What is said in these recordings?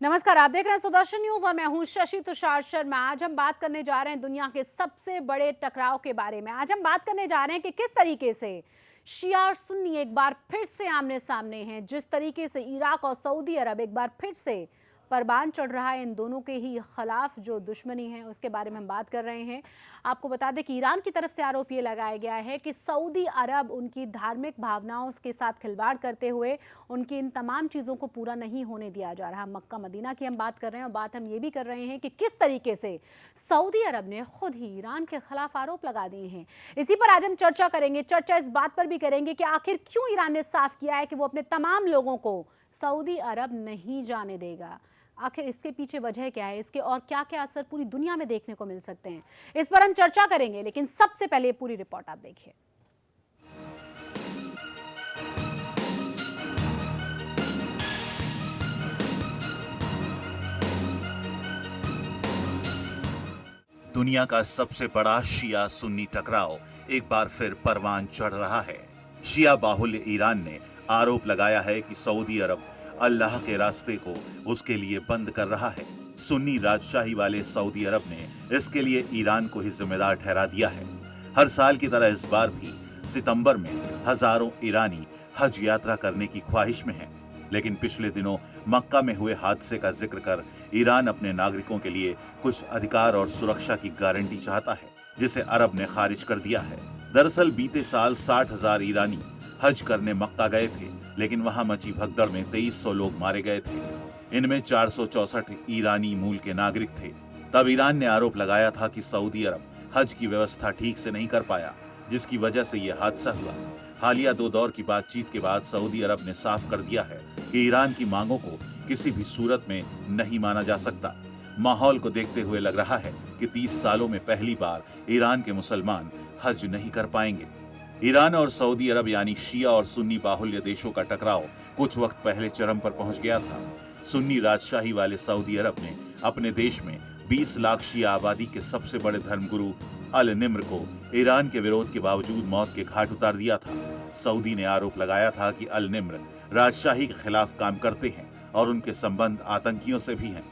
नमस्कार, आप देख रहे हैं सुदर्शन न्यूज और मैं हूं शशि तुषार शर्मा। आज हम बात करने जा रहे हैं दुनिया के सबसे बड़े टकराव के बारे में। आज हम बात करने जा रहे हैं कि किस तरीके से शिया और सुन्नी एक बार फिर से आमने सामने हैं। जिस तरीके से इराक और सऊदी अरब एक बार फिर से परवान चढ़ रहा है, इन दोनों के ही खिलाफ जो दुश्मनी है उसके बारे में हम बात कर रहे हैं। आपको बता दें कि ईरान की तरफ से आरोप ये लगाया गया है कि सऊदी अरब उनकी धार्मिक भावनाओं के साथ खिलवाड़ करते हुए उनकी इन तमाम चीज़ों को पूरा नहीं होने दिया जा रहा। मक्का मदीना की हम बात कर रहे हैं और बात हम ये भी कर रहे हैं कि किस तरीके से सऊदी अरब ने खुद ही ईरान के खिलाफ आरोप लगा दिए हैं। इसी पर आज हम चर्चा करेंगे। चर्चा इस बात पर भी करेंगे कि आखिर क्यों ईरान ने साफ किया है कि वो अपने तमाम लोगों को सऊदी अरब नहीं जाने देगा। आखिर इसके पीछे वजह क्या है, इसके और क्या क्या असर पूरी दुनिया में देखने को मिल सकते हैं, इस पर हम चर्चा करेंगे। लेकिन सबसे पहले पूरी रिपोर्ट आप देखिए। दुनिया का सबसे बड़ा शिया सुन्नी टकराव एक बार फिर परवान चढ़ रहा है। शिया बाहुल्य ईरान ने आरोप लगाया है कि सऊदी अरब अल्लाह के रास्ते को उसके लिए बंद कर रहा है। सुन्नी राजशाही वाले सऊदी अरब ने इसके लिए ईरान को ही जिम्मेदार ठहरा दिया है। हर साल की तरह इस बार भी सितंबर में हजारों ईरानी हज यात्रा करने की ख्वाहिश में हैं। लेकिन पिछले दिनों मक्का में हुए हादसे का जिक्र कर ईरान अपने नागरिकों के लिए कुछ अधिकार और सुरक्षा की गारंटी चाहता है, जिसे अरब ने खारिज कर दिया है। दरअसल बीते साल 60,000 ईरानी हज करने मक्का गए थे, लेकिन वहां मची भगदड़ में 2300 लोग मारे गए थे। इनमें 464 ईरानी मूल के नागरिक थे। तब ईरान ने आरोप लगाया था कि सऊदी अरब हज की व्यवस्था ठीक से नहीं कर पाया, जिसकी वजह से यह हादसा हुआ। हालिया 2 दौर की बातचीत के बाद सऊदी अरब ने साफ कर दिया है कि ईरान की मांगों को किसी भी सूरत में नहीं माना जा सकता। माहौल को देखते हुए लग रहा है कि 30 सालों में पहली बार ईरान के मुसलमान हज नहीं कर पाएंगे। ईरान और सऊदी अरब यानी शिया और सुन्नी बाहुल्य देशों का टकराव कुछ वक्त पहले चरम पर पहुंच गया था। सुन्नी राजशाही वाले सऊदी अरब ने अपने देश में 20 लाख शिया आबादी के सबसे बड़े धर्मगुरु अल निम्र को ईरान के विरोध के बावजूद मौत के घाट उतार दिया था। सऊदी ने आरोप लगाया था कि अल निम्र राजशाही के खिलाफ काम करते हैं और उनके संबंध आतंकियों से भी हैं।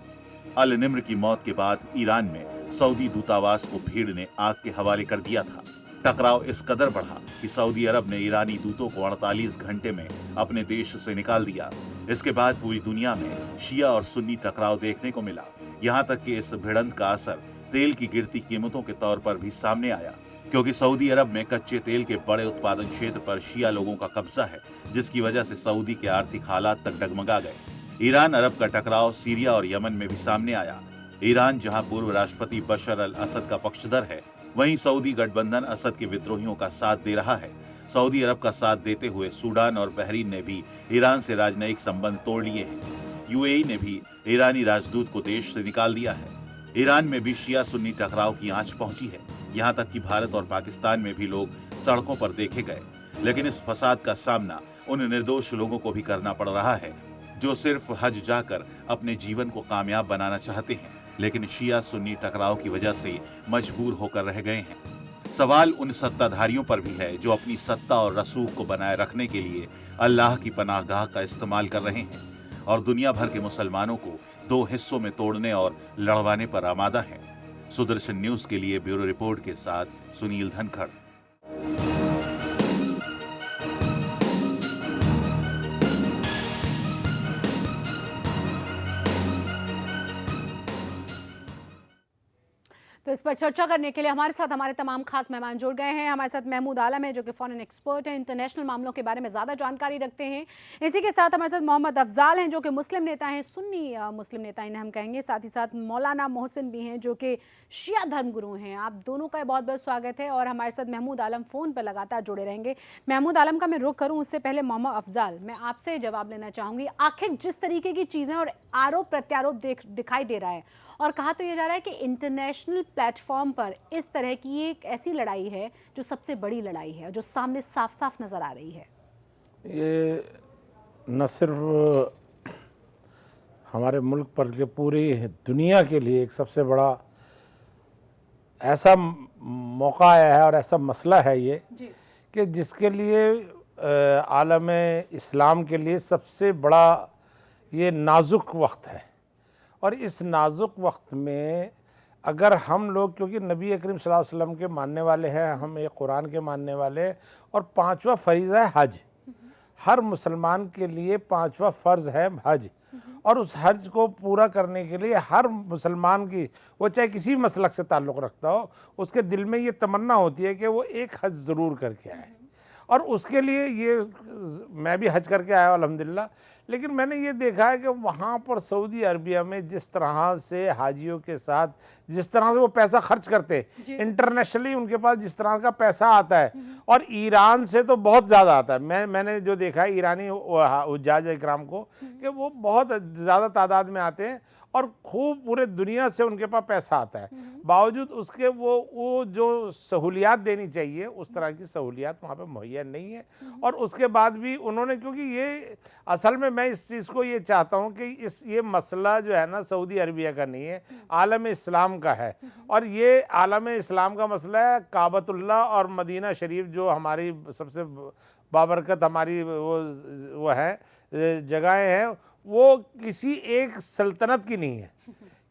अल निम्र की मौत के बाद ईरान में सऊदी दूतावास को भीड़ ने आग के हवाले कर दिया था। टकराव इस कदर बढ़ा कि सऊदी अरब ने ईरानी दूतों को 48 घंटे में अपने देश से निकाल दिया। इसके बाद पूरी दुनिया में शिया और सुन्नी टकराव देखने को मिला। यहाँ तक कि इस भिड़ंत का असर तेल की गिरती कीमतों के तौर पर भी सामने आया, क्योंकि सऊदी अरब में कच्चे तेल के बड़े उत्पादन क्षेत्र पर शिया लोगों का कब्जा है, जिसकी वजह से सऊदी के आर्थिक हालात तक डगमगा गए। ईरान अरब का टकराव सीरिया और यमन में भी सामने आया। ईरान जहां पूर्व राष्ट्रपति बशर अल असद का पक्षधर है, वहीं सऊदी गठबंधन असद के विद्रोहियों का साथ दे रहा है। सऊदी अरब का साथ देते हुए सूडान और बहरीन ने भी ईरान से राजनयिक संबंध तोड़ लिए हैं। यूएई ने भी ईरानी राजदूत को देश से निकाल दिया है। ईरान में भी शिया सुन्नी टकराव की आंच पहुंची है। यहाँ तक कि भारत और पाकिस्तान में भी लोग सड़कों पर देखे गए। लेकिन इस फसाद का सामना उन निर्दोष लोगों को भी करना पड़ रहा है जो सिर्फ हज जाकर अपने जीवन को कामयाब बनाना चाहते हैं, लेकिन शिया सुन्नी टकराव की वजह से मजबूर होकर रह गए हैं। सवाल उन सत्ताधारियों पर भी है जो अपनी सत्ता और रसूख को बनाए रखने के लिए अल्लाह की पनाहगाह का इस्तेमाल कर रहे हैं और दुनिया भर के मुसलमानों को 2 हिस्सों में तोड़ने और लड़वाने पर आमादा है। सुदर्शन न्यूज के लिए ब्यूरो रिपोर्ट के साथ सुनील धनखड़। तो इस पर चर्चा करने के लिए हमारे साथ हमारे तमाम खास मेहमान जुड़ गए हैं। हमारे साथ महमूद आलम है जो कि फॉरेन एक्सपर्ट हैं, इंटरनेशनल मामलों के बारे में ज़्यादा जानकारी रखते हैं। इसी के साथ हमारे साथ मोहम्मद अफजाल हैं जो कि मुस्लिम नेता हैं, सुन्नी मुस्लिम नेता इन्हें हम कहेंगे। साथ ही साथ मौलाना मोहसिन भी हैं जो कि शिया धर्मगुरु हैं। आप दोनों का बहुत बहुत स्वागत है। और हमारे साथ महमूद आलम फ़ोन पर लगातार जुड़े रहेंगे। महमूद आलम का मैं रुख करूँ उससे पहले मोहम्मद अफजाल, मैं आपसे जवाब लेना चाहूँगी। आखिर जिस तरीके की चीज़ें और आरोप प्रत्यारोप दिखाई दे रहा है और कहा तो ये जा रहा है कि इंटरनेशनल प्लेटफॉर्म पर इस तरह की एक ऐसी लड़ाई है जो सबसे बड़ी लड़ाई है, जो सामने साफ साफ नज़र आ रही है। ये न सिर्फ हमारे मुल्क पर के पूरी दुनिया के लिए एक सबसे बड़ा ऐसा मौका आया है और ऐसा मसला है ये कि जिसके लिए आलम इस्लाम के लिए सबसे बड़ा ये नाजुक वक्त है। और इस नाजुक वक्त में अगर हम लोग, क्योंकि नबी करीम सल्लल्लाहु अलैहि वसल्लम के मानने वाले हैं, हम एक कुरान के मानने वाले हैं, और 5वां फरीज़ा है हज। हर मुसलमान के लिए 5वां फ़र्ज़ है हज, और उस हज को पूरा करने के लिए हर मुसलमान की, वो चाहे किसी मसलक से ताल्लुक़ रखता हो, उसके दिल में ये तमन्ना होती है कि वो एक हज ज़रूर करके आए। और उसके लिए ये, मैं भी हज करके आया अल्हम्दुलिल्लाह, लेकिन मैंने ये देखा है कि वहाँ पर सऊदी अरबिया में जिस तरह से हाजियों के साथ जिस तरह से वो पैसा खर्च करते, इंटरनेशनली उनके पास जिस तरह का पैसा आता है, और ईरान से तो बहुत ज़्यादा आता है। मैंने जो देखा है ईरानी हुज्जाज इकराम को, कि वो बहुत ज़्यादा तादाद में आते हैं और खूब पूरे दुनिया से उनके पास पैसा आता है। बावजूद उसके वो जो सहूलियात देनी चाहिए उस तरह की सहूलियात वहाँ पे मुहैया नहीं है। और उसके बाद भी उन्होंने, क्योंकि ये असल में मैं इस चीज़ को ये चाहता हूँ कि ये मसला जो है ना सऊदी अरबिया का नहीं है, आलम इस्लाम का है। और ये आलम इस्लाम का मसला है। काबतुल्लाह और मदीना शरीफ जो हमारी सबसे बाबरकत हमारी वो है जगहें हैं, वो किसी एक सल्तनत की नहीं है,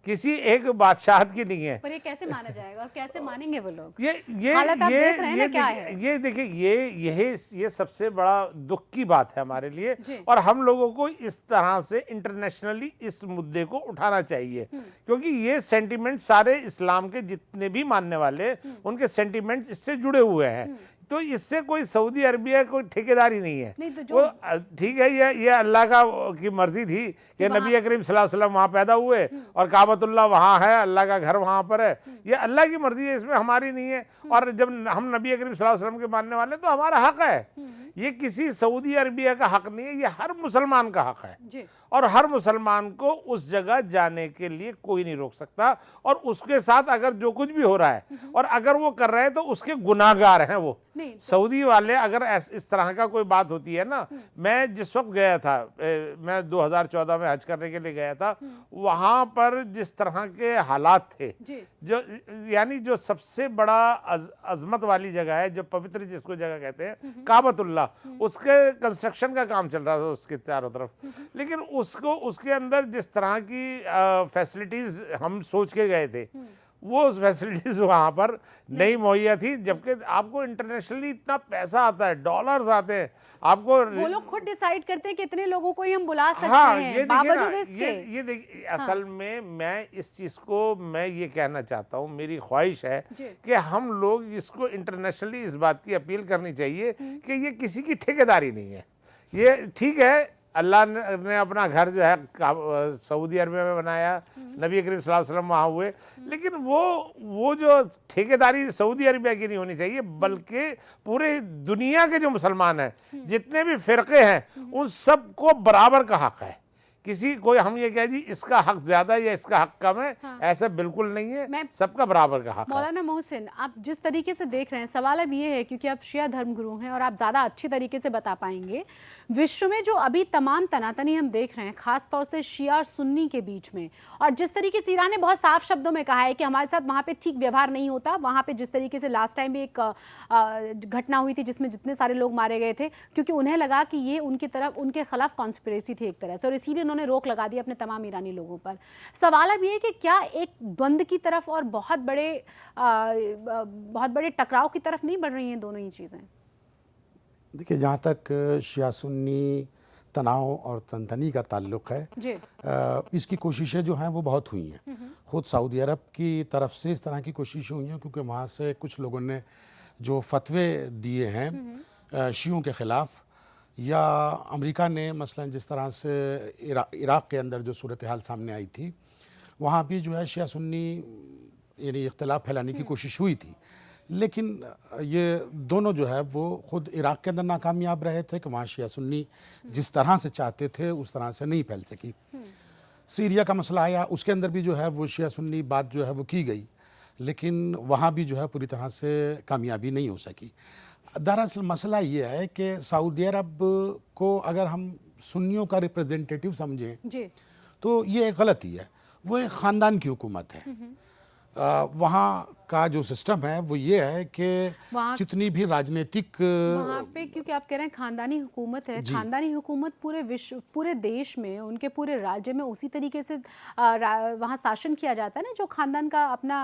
किसी एक बादशाह की नहीं है। पर ये कैसे माना जाएगा और कैसे मानेंगे वो लोग? ये हालत आप देख रहे हैं ना क्या है? ये देखिए, ये सबसे बड़ा दुख की बात है हमारे लिए, और हम लोगों को इस तरह से इंटरनेशनली इस मुद्दे को उठाना चाहिए, क्योंकि ये सेंटिमेंट सारे इस्लाम के जितने भी मानने वाले, उनके सेंटिमेंट इससे जुड़े हुए हैं। तो इससे कोई सऊदी अरबिया कोई ठेकेदारी नहीं है। नहीं तो वो ठीक है, ये अल्लाह की मर्जी थी कि नबी करीम सल्लल्लाहु अलैहि वसल्लम वहाँ पैदा हुए और काबतुल्लाह वहाँ है, अल्लाह का घर वहाँ पर है। ये अल्लाह की मर्जी है, इसमें हमारी नहीं है। और जब हम नबी करीम सल्लल्लाहु अलैहि वसल्लम के मानने वाले, तो हमारा हक है। ये किसी सऊदी अरबिया का हक नहीं है, ये हर मुसलमान का हक है। और हर मुसलमान को उस जगह जाने के लिए कोई नहीं रोक सकता। और उसके साथ अगर जो कुछ भी हो रहा है, और अगर वो कर रहे हैं, तो उसके गुनाहगार हैं वो। सऊदी वाले अगर इस तरह का कोई बात होती है ना, मैं जिस वक्त गया था, मैं 2014 में हज करने के लिए गया था, वहाँ पर जिस तरह के हालात थे, जो यानी जो सबसे बड़ा अजमत वाली जगह है, जो पवित्र जिसको जगह कहते हैं काबतुल्लाह, उसके कंस्ट्रक्शन का काम चल रहा था उसके चारों तरफ। लेकिन उसके अंदर जिस तरह की फैसिलिटीज हम सोच के गए थे, वो फैसिलिटीज वहाँ पर नहीं मुहैया थी। जबकि आपको इंटरनेशनली इतना पैसा आता है, डॉलर्स आते हैं आपको। वो लोग खुद डिसाइड करते हैं कितने लोगों को ही हम बुला सकते हैं। ये बावजूद इसके ये देखिए, असल में मैं इस चीज़ को मैं ये कहना चाहता हूँ, मेरी ख्वाहिश है कि हम लोग इसको इंटरनेशनली इस बात की अपील करनी चाहिए कि ये किसी की ठेकेदारी नहीं है। ये ठीक है, अल्लाह ने अपना घर जो है सऊदी अरबिया में बनाया, नबी करीम सल्लल्लाहु अलैहि वसल्लम वहाँ हुए, लेकिन वो जो ठेकेदारी सऊदी अरबिया की नहीं होनी चाहिए, बल्कि पूरे दुनिया के जो मुसलमान हैं, जितने भी फ़िरक़े हैं, उन सबको बराबर का हक़ है। किसी कोई हम ये कह जी इसका हक ज्यादा या इसका हक कम है, ऐसा बिल्कुल नहीं है, सबका बराबर का हक है। मौलाना मोहसिन, आप जिस तरीके से देख रहे हैं, सवाल अब ये है, क्योंकि आप शिया धर्मगुरु हैं और आप ज़्यादा अच्छी तरीके से बता पाएंगे, विश्व में जो अभी तमाम तनातनी हम देख रहे हैं, खास तौर से शिया और सुन्नी के बीच में, और जिस तरीके से ईरान ने बहुत साफ शब्दों में कहा है कि हमारे साथ वहाँ पे ठीक व्यवहार नहीं होता, वहाँ पे जिस तरीके से लास्ट टाइम भी एक घटना हुई थी जिसमें जितने सारे लोग मारे गए थे, क्योंकि उन्हें लगा कि ये उनकी तरफ, उनके खिलाफ कॉन्स्पिरेसी थी एक तरह से, और इसीलिए उन्होंने रोक लगा दी अपने तमाम ईरानी लोगों पर। सवाल अब ये है कि क्या एक द्वंद्व की तरफ और बहुत बड़े टकराव की तरफ नहीं बढ़ रही हैं दोनों ही चीज़ें? देखिए, जहाँ तक शिया सुन्नी तनाव और तनतनी का ताल्लुक़ है, इसकी कोशिशें जो हैं वो बहुत हुई हैं। ख़ुद सऊदी अरब की तरफ से इस तरह की कोशिशें हुई हैं, क्योंकि वहाँ से कुछ लोगों ने जो फतवे दिए हैं शियों के ख़िलाफ़, या अमेरिका ने मसलन जिस तरह से इराक़ के अंदर जो सूरत हाल सामने आई थी, वहाँ भी जो है शिया सुन्नी यानी इख्तिलाफ फैलाने की कोशिश हुई थी। लेकिन ये दोनों जो है वो ख़ुद इराक़ के अंदर नाकामयाब रहे थे कि वहाँ शिया सुन्नी जिस तरह से चाहते थे उस तरह से नहीं फैल सकी। सीरिया का मसला आया, उसके अंदर भी जो है वो शिया सुन्नी बात जो है वो की गई, लेकिन वहाँ भी जो है पूरी तरह से कामयाबी नहीं हो सकी। दरअसल मसला ये है कि सऊदी अरब को अगर हम सुन्नियों का रिप्रेजेंटेटिव समझें तो ये एक गलती है। वो एक ख़ानदान की हुकूमत है। वहाँ का जो सिस्टम है वो ये है कि जितनी भी राजनीतिक वहाँ पे, क्योंकि आप कह रहे हैं खानदानी हुकूमत है, खानदानी हुकूमत पूरे विश्व, पूरे देश में, उनके पूरे राज्य में उसी तरीके से वहाँ शासन किया जाता है ना, जो खानदान का अपना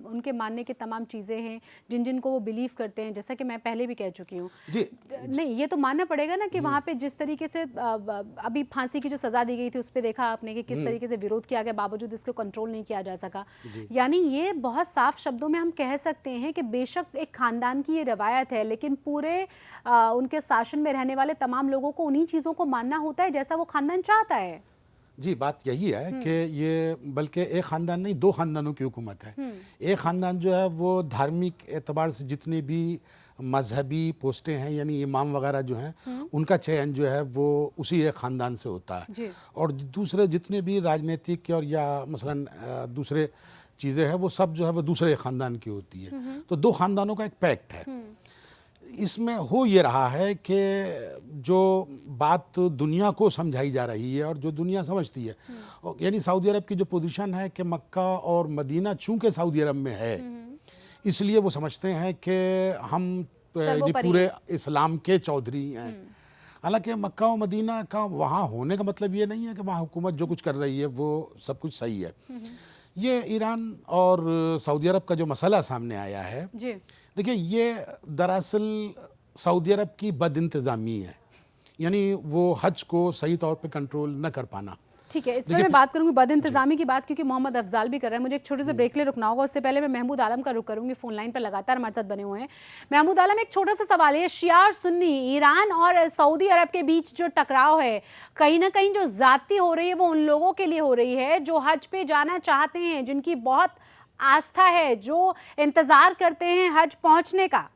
उनके मानने के तमाम चीज़ें हैं जिन जिन को वो बिलीव करते हैं, जैसा कि मैं पहले भी कह चुकी हूँ। नहीं, ये तो मानना पड़ेगा ना कि वहाँ पे जिस तरीके से अभी फांसी की जो सज़ा दी गई थी उस पर देखा आपने कि किस तरीके से विरोध किया गया, बावजूद इसको कंट्रोल नहीं किया जा सका। यानी ये बहुत साफ शब्दों में हम कह सकते हैं कि बेशक एक खानदान की ये रवायत है, लेकिन पूरे उनके शासन में रहने वाले तमाम लोगों को उन्हीं चीज़ों को मानना होता है जैसा वो खानदान चाहता है। जी, बात यही है कि ये बल्कि एक ख़ानदान नहीं, दो ख़ानदानों की हुकूमत है। एक ख़ानदान जो है वो धार्मिक एतबार से जितनी भी मजहबी पोस्टें हैं, यानी इमाम वगैरह जो हैं, उनका चयन जो है वो उसी एक ख़ानदान से होता है। और दूसरे जितने भी राजनीतिक और या मसलन दूसरे चीज़ें हैं वो सब जो है वो दूसरे ख़ानदान की होती है। तो दो ख़ानदानों का एक पैक्ट है। इसमें हो ये रहा है कि जो बात दुनिया को समझाई जा रही है और जो दुनिया समझती है, यानी सऊदी अरब की जो पोजीशन है कि मक्का और मदीना चूंकि सऊदी अरब में है, इसलिए वो समझते हैं कि हम पूरे इस्लाम के चौधरी हैं। हालांकि मक्का और मदीना का वहाँ होने का मतलब ये नहीं है कि वहाँ हुकूमत जो कुछ कर रही है वो सब कुछ सही है। ये ईरान और सऊदी अरब का जो मसला सामने आया है, देखिए ये दरअसल सऊदी अरब की बदइंतज़ामी है, यानी वो हज को सही तौर पे कंट्रोल न कर पाना। ठीक है, इस पर मैं बात करूंगी बदइंतज़ामी की बात, क्योंकि मोहम्मद अफजाल भी कर रहे हैं। मुझे एक छोटे से ब्रेक ले रुकना होगा, उससे पहले मैं महमूद आलम का रुख करूंगी, फोन लाइन पर लगातार हमारे साथ बने हुए हैं। महमूद आलम, एक छोटा सा सवाल है, शिया और सुन्नी, ईरान और सऊदी अरब के बीच जो टकराव है, कहीं ना कहीं जो ज़्यादती हो रही है वो उन लोगों के लिए हो रही है जो हज पे जाना चाहते हैं, जिनकी बहुत आस्था है, जो इंतजार करते हैं हज पहुंचने का।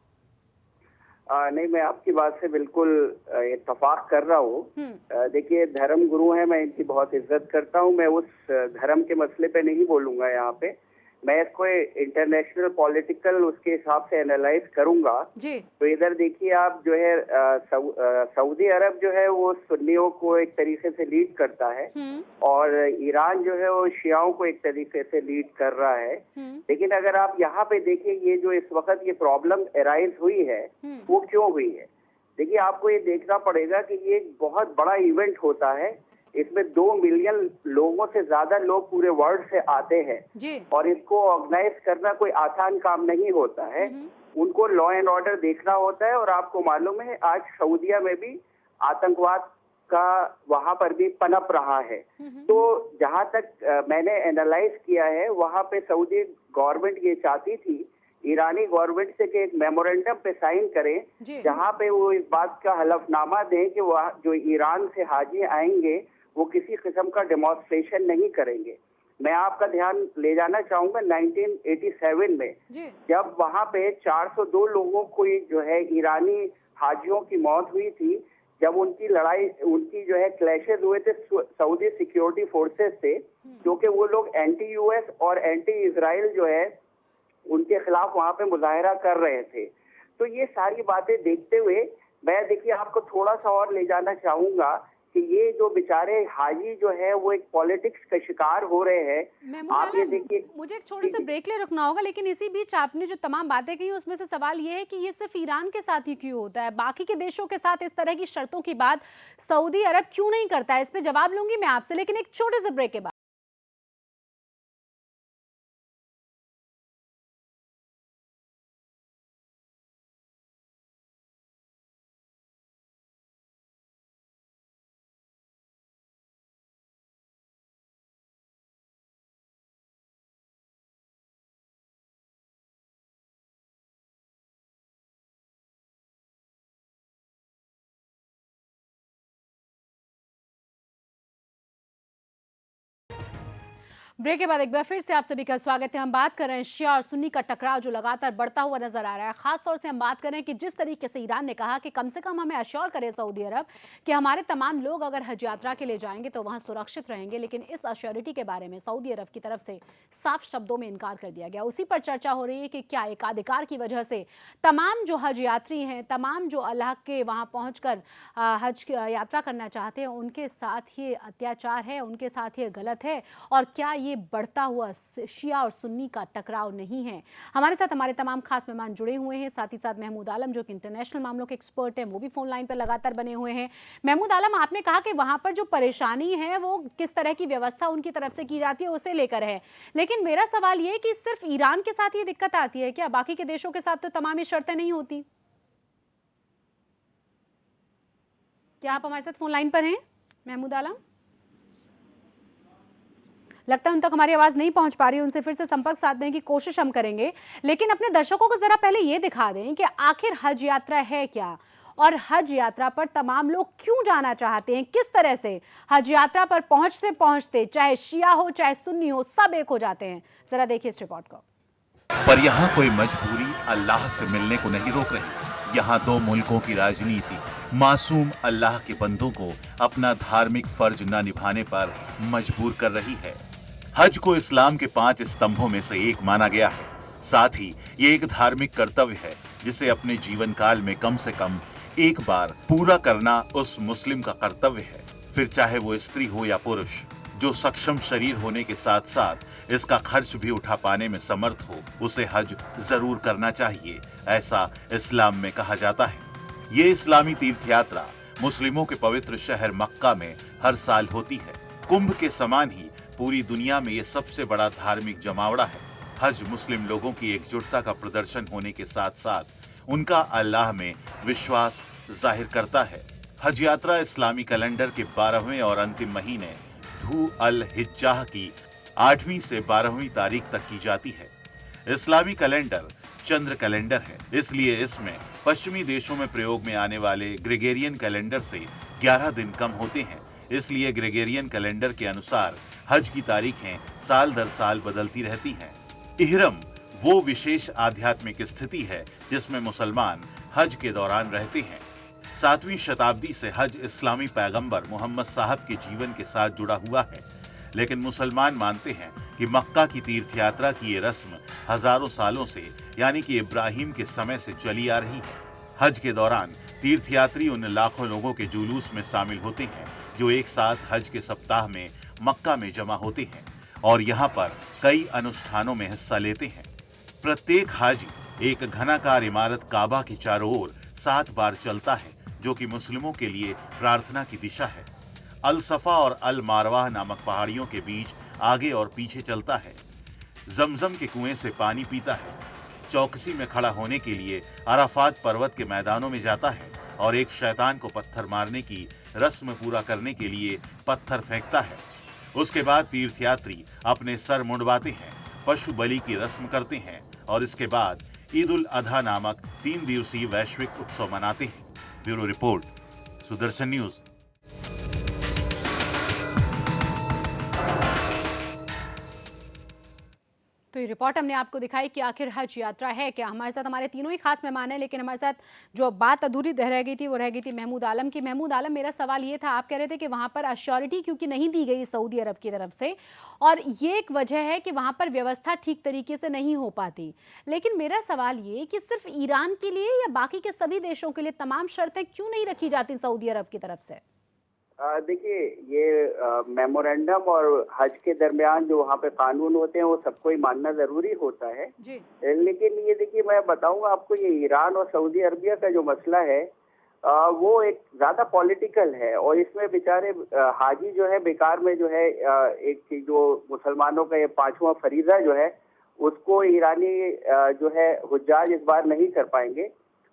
नहीं, मैं आपकी बात से बिल्कुल इत्तेफाक कर रहा हूँ। देखिए, धर्म गुरु हैं, मैं इनकी बहुत इज्जत करता हूँ। मैं उस धर्म के मसले पे नहीं बोलूंगा यहाँ पे, मैं इसको इंटरनेशनल पॉलिटिकल उसके हिसाब से एनालाइज करूंगा। तो इधर देखिए आप, जो है सऊदी अरब जो है वो सुन्नियों को एक तरीके से लीड करता है और ईरान जो है वो शियाओं को एक तरीके से लीड कर रहा है। लेकिन अगर आप यहाँ पे देखिए, ये जो इस वक्त ये प्रॉब्लम एराइज हुई है वो क्यों हुई है। देखिए, आपको ये देखना पड़ेगा कि ये एक बहुत बड़ा इवेंट होता है, इसमें 2 मिलियन लोगों से ज्यादा लोग पूरे वर्ल्ड से आते हैं और इसको ऑर्गेनाइज करना कोई आसान काम नहीं होता है। उनको लॉ एंड ऑर्डर देखना होता है और आपको मालूम है आज सऊदीया में भी आतंकवाद का वहां पर भी पनप रहा है। तो जहां तक मैंने एनालाइज किया है, वहां पे सऊदी गवर्नमेंट ये चाहती थी ईरानी गवर्नमेंट से कि एक मेमोरेंडम पे साइन करें, जहां पे वो इस बात का हलफनामा दें कि वह जो ईरान से हाजी आएंगे वो किसी किस्म का डेमोन्स्ट्रेशन नहीं करेंगे। मैं आपका ध्यान ले जाना चाहूंगा 1987 में, जब वहां पे 402 लोगों को जो है ईरानी हाजियों की मौत हुई थी, जब उनकी लड़ाई, उनकी जो है क्लैशेस हुए थे सऊदी सिक्योरिटी फोर्सेस से, क्योंकि वो लोग एंटी यूएस और एंटी इजराइल जो है उनके खिलाफ वहां पे मुजाहरा कर रहे थे। तो ये सारी बातें देखते हुए मैं, देखिए, आपको थोड़ा सा और ले जाना चाहूंगा कि ये जो बेचारे हाजी जो है वो एक पॉलिटिक्स का शिकार हो रहे हैं। आप ये देखिए, मुझे एक छोटे से ब्रेक ले रुकना होगा, लेकिन इसी बीच आपने जो तमाम बातें कही उसमें से सवाल ये है कि ये सिर्फ ईरान के साथ ही क्यों होता है, बाकी के देशों के साथ इस तरह की शर्तों की बात सऊदी अरब क्यों नहीं करता है? इस पे जवाब लूंगी मैं आपसे, लेकिन एक छोटे से ब्रेक के बाद। ब्रेक के बाद एक बार फिर से आप सभी का स्वागत है। हम बात कर रहे हैं शिया और सुन्नी का टकराव जो लगातार बढ़ता हुआ नजर आ रहा है। खास तौर से हम बात कर रहे हैं कि जिस तरीके से ईरान ने कहा कि कम से कम हमें अश्योर करे सऊदी अरब कि हमारे तमाम लोग अगर हज यात्रा के लिए जाएंगे तो वहां सुरक्षित रहेंगे, लेकिन इस अश्योरिटी के बारे में सऊदी अरब की तरफ से साफ शब्दों में इनकार कर दिया गया। उसी पर चर्चा हो रही है कि क्या एकाधिकार की वजह से तमाम जो हज यात्री हैं, तमाम जो अल्लाह के वहाँ पहुँच कर हज यात्रा करना चाहते हैं, उनके साथ ये अत्याचार है, उनके साथ ये गलत है, और क्या ये ये बढ़ता हुआ शिया और सुन्नी का टकराव नहीं है। हमारे साथ हमारे तमाम खास मेहमान जुड़े हुए हैं, साथ ही साथ महमूद आलम जो कि इंटरनेशनल मामलों के एक्सपर्ट हैं, वो भी फोन लाइन पर लगातार बने हुए हैं। महमूद आलम, आपने कहा कि वहां पर जो परेशानी है वो किस तरह की व्यवस्था उनकी तरफ से की जाती है उसे लेकर है, लेकिन मेरा सवाल ये कि सिर्फ ईरान के साथ ये दिक्कत आती है क्या? बाकी के देशों के साथ तो तमाम ये शर्तें नहीं होती? क्या आप हमारे साथ फोन लाइन पर हैं महमूद आलम? लगता है उन तक हमारी आवाज नहीं पहुंच पा रही है, उनसे फिर से संपर्क साधने की कोशिश हम करेंगे, लेकिन अपने दर्शकों को जरा पहले ये दिखा दें कि आखिर हज यात्रा है क्या और हज यात्रा पर तमाम लोग क्यों जाना चाहते हैं, किस तरह से हज यात्रा पर पहुंचते पहुंचते चाहे शिया हो चाहे सुन्नी हो सब एक हो जाते हैं। जरा देखिए इस रिपोर्ट को। पर यहाँ कोई मजबूरी अल्लाह से मिलने को नहीं रोक रही। यहाँ दो मुल्कों की राजनीति मासूम अल्लाह के बंदों को अपना धार्मिक फर्ज न निभाने पर मजबूर कर रही है। हज को इस्लाम के 5 स्तंभों में से एक माना गया है। साथ ही ये एक धार्मिक कर्तव्य है जिसे अपने जीवन काल में कम से कम एक बार पूरा करना उस मुस्लिम का कर्तव्य है, फिर चाहे वो स्त्री हो या पुरुष। जो सक्षम शरीर होने के साथ साथ इसका खर्च भी उठा पाने में समर्थ हो, उसे हज जरूर करना चाहिए, ऐसा इस्लाम में कहा जाता है। ये इस्लामी तीर्थ यात्रा मुस्लिमों के पवित्र शहर मक्का में हर साल होती है। कुंभ के समान ही पूरी दुनिया में ये सबसे बड़ा धार्मिक जमावड़ा है। हज मुस्लिम लोगों की एकजुटता का प्रदर्शन होने के साथ साथ उनका अल्लाह में विश्वास जाहिर करता है। हज यात्रा इस्लामी कैलेंडर के 12वें और अंतिम महीने धू अल हिज्जाह की 8वीं से 12वीं तारीख तक की जाती है। इस्लामी कैलेंडर चंद्र कैलेंडर है, इसलिए इसमें पश्चिमी देशों में प्रयोग में आने वाले ग्रेगोरियन कैलेंडर से 11 दिन कम होते हैं। इसलिए ग्रेगोरियन कैलेंडर के अनुसार हज की तारीखें साल दर साल बदलती रहती हैं। इहरम वो विशेष आध्यात्मिक स्थिति है जिसमें मुसलमान हज के दौरान रहते हैं। 7वीं शताब्दी से हज इस्लामी पैगंबर मोहम्मद साहब के जीवन के साथ जुड़ा हुआ है, लेकिन मुसलमान मानते हैं कि मक्का की तीर्थ यात्रा की ये रस्म हजारों सालों से यानी कि इब्राहिम के समय से चली आ रही है। हज के दौरान तीर्थयात्री उन लाखों लोगों के जुलूस में शामिल होते हैं जो एक साथ हज के सप्ताह में मक्का में जमा होते हैं और यहाँ पर कई अनुष्ठानों में हिस्सा लेते हैं। प्रत्येक हाजी एक घनाकार इमारत काबा के चारों ओर 7 बार चलता है, जो कि मुस्लिमों के लिए प्रार्थना की दिशा है। अल सफा और अल मारवाह नामक पहाड़ियों के बीच आगे और पीछे चलता है। जमजम के कुएं से पानी पीता है। चौकसी में खड़ा होने के लिए अराफात पर्वत के मैदानों में जाता है और एक शैतान को पत्थर मारने की रस्म पूरा करने के लिए पत्थर फेंकता है। उसके बाद तीर्थयात्री अपने सर मुंडवाते हैं, पशु बलि की रस्म करते हैं और इसके बाद ईद उल अधा नामक 3 दिवसीय वैश्विक उत्सव मनाते हैं। Bureau report, Sudarshan news. तो ये रिपोर्ट हमने आपको दिखाई कि आखिर हज यात्रा है क्या। हमारे साथ हमारे तीनों ही खास मेहमान हैं, लेकिन हमारे साथ जो बात अधूरी रह गई थी वो रह गई थी महमूद आलम की। महमूद आलम, मेरा सवाल ये था, आप कह रहे थे कि वहाँ पर अश्योरिटी क्योंकि नहीं दी गई सऊदी अरब की तरफ से और ये एक वजह है कि वहाँ पर व्यवस्था ठीक तरीके से नहीं हो पाती, लेकिन मेरा सवाल ये कि सिर्फ ईरान के लिए या बाकी के सभी देशों के लिए तमाम शर्तें क्यों नहीं रखी जाती सऊदी अरब की तरफ से? देखिए, ये मेमोरेंडम और हज के दरमियान जो वहाँ पे कानून होते हैं वो सबको ही मानना जरूरी होता है जी। लेकिन ये देखिए, मैं बताऊंगा आपको, ये ईरान और सऊदी अरबिया का जो मसला है वो एक ज्यादा पॉलिटिकल है और इसमें बेचारे हाजी जो है बेकार में जो है एक जो मुसलमानों का ये 5वां फरीजा जो है उसको ईरानी जो है हुज्जाज इस बार नहीं कर पाएंगे।